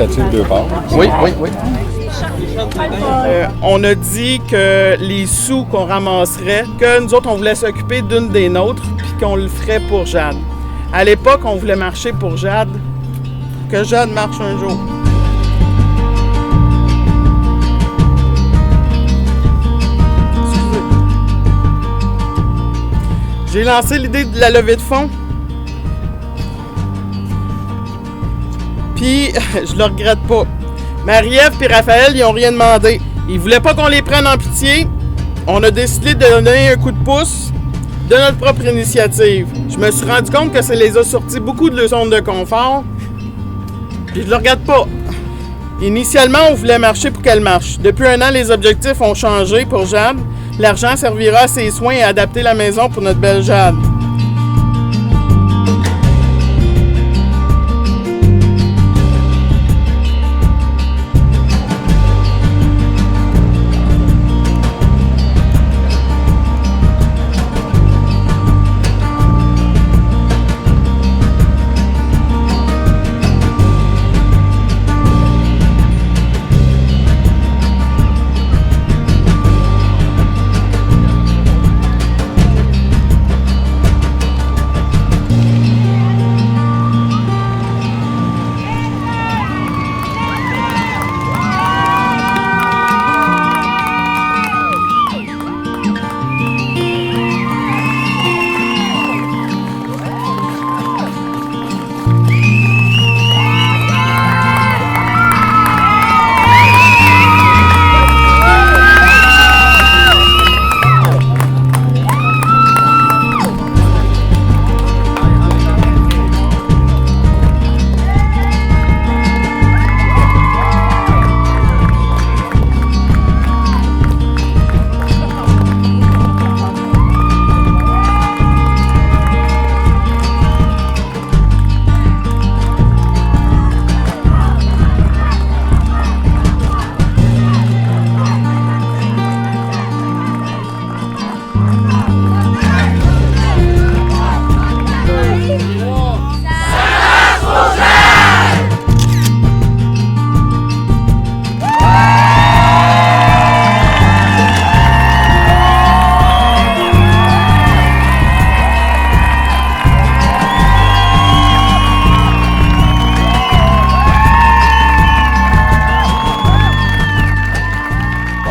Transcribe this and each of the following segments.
initiative de part. Oui. On a dit que les sous qu'on ramasserait, que nous autres, on voulait s'occuper d'une des nôtres, puis qu'on le ferait pour Jade. À l'époque, on voulait marcher pour Jade, que Jade marche un jour. Excusez. J'ai lancé l'idée de la levée de fonds. Puis, je le regrette pas. Marie-Ève et Raphaël, ils n'ont rien demandé. Ils voulaient pas qu'on les prenne en pitié. On a décidé de donner un coup de pouce de notre propre initiative. Je me suis rendu compte que ça les a sortis beaucoup de leur zone de confort. Puis je le regrette pas. Initialement, on voulait marcher pour qu'elle marche. Depuis 1 an, les objectifs ont changé pour Jade. L'argent servira à ses soins et à adapter la maison pour notre belle Jade.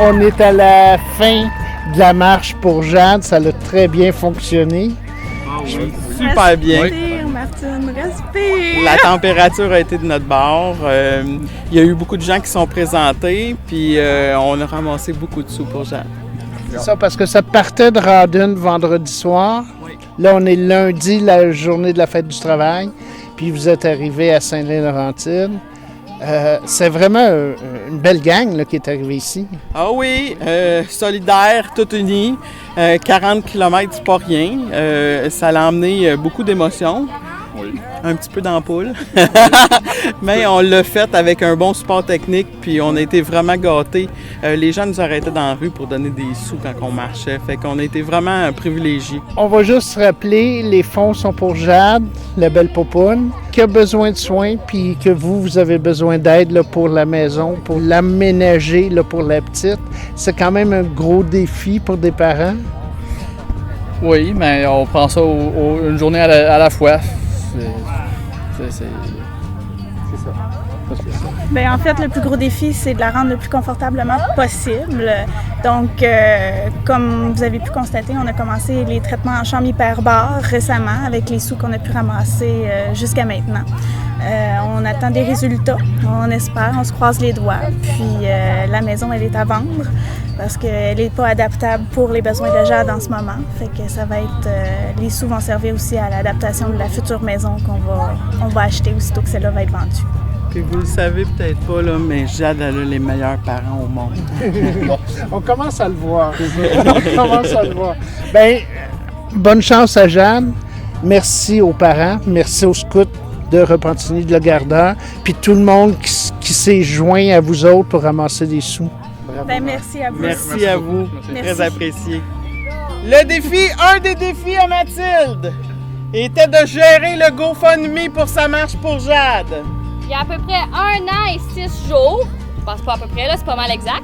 On est à la fin de la marche pour Jade. Ça a très bien fonctionné. Super bien. Respire, Martine, respire! La température a été de notre bord. Il y a eu beaucoup de gens qui sont présentés, puis on a ramassé beaucoup de sous pour Jade. C'est ça, parce que ça partait de Rawdon vendredi soir. Oui. Là, on est lundi, la journée de la fête du travail. Puis vous êtes arrivé à Saint-Lin-Laurentide. C'est vraiment une belle gang là, qui est arrivée ici. Ah oui, solidaire, tout unis. 40 km, c'est pas rien. Ça a emmené beaucoup d'émotions. Oui. Un petit peu d'ampoule. Mais on l'a fait avec un bon support technique, puis on a été vraiment gâtés. Les gens nous arrêtaient dans la rue pour donner des sous quand on marchait. Fait qu'on a été vraiment privilégiés. On va juste rappeler, les fonds sont pour Jade, la belle popoune, qui a besoin de soins, puis que vous avez besoin d'aide là, pour la maison, pour l'aménager là, pour la petite. C'est quand même un gros défi pour des parents. Oui, mais on prend ça une journée à la fois. C'est ça. Bien, en fait, le plus gros défi, c'est de la rendre le plus confortablement possible. Donc, comme vous avez pu constater, on a commencé les traitements en chambre hyperbare récemment avec les sous qu'on a pu ramasser jusqu'à maintenant. On attend des résultats, on espère, on se croise les doigts. Puis la maison, elle est à vendre parce qu'elle n'est pas adaptable pour les besoins de Jade en ce moment. Fait que ça va être, les sous vont servir aussi à l'adaptation de la future maison qu'on va acheter aussitôt que celle-là va être vendue. Puis vous le savez peut-être pas, là, mais Jade, elle a les meilleurs parents au monde. On commence à le voir. Bien, bonne chance à Jade. Merci aux parents. Merci aux scouts de Repentigny de la Gardeur. Puis tout le monde qui s'est joint à vous autres pour ramasser des sous. Bien, merci à vous. Merci à vous. C'est Merci. très apprécié. Un des défis à Mathilde était de gérer le GoFundMe pour sa marche pour Jade. il y a à peu près 1 an et 6 jours, je pense pas à peu près, là, c'est pas mal exact.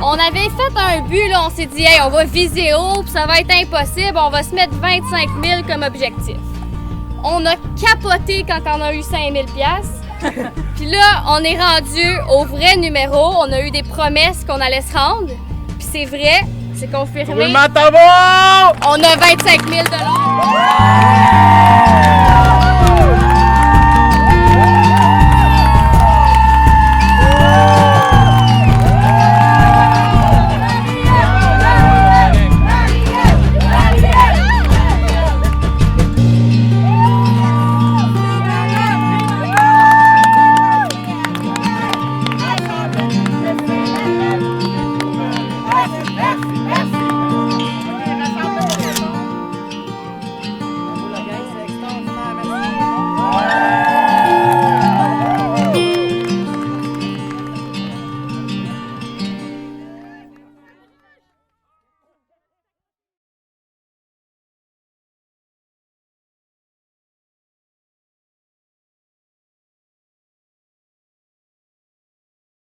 On avait fait un but, là, on s'est dit, hey, on va viser haut, puis ça va être impossible, on va se mettre 25 000 comme objectif. On a capoté quand on a eu 5 000 $. Puis là, on est rendu au vrai numéro, on a eu des promesses qu'on allait se rendre, puis c'est vrai, c'est confirmé. Roulement de tambour! On a 25 000 $.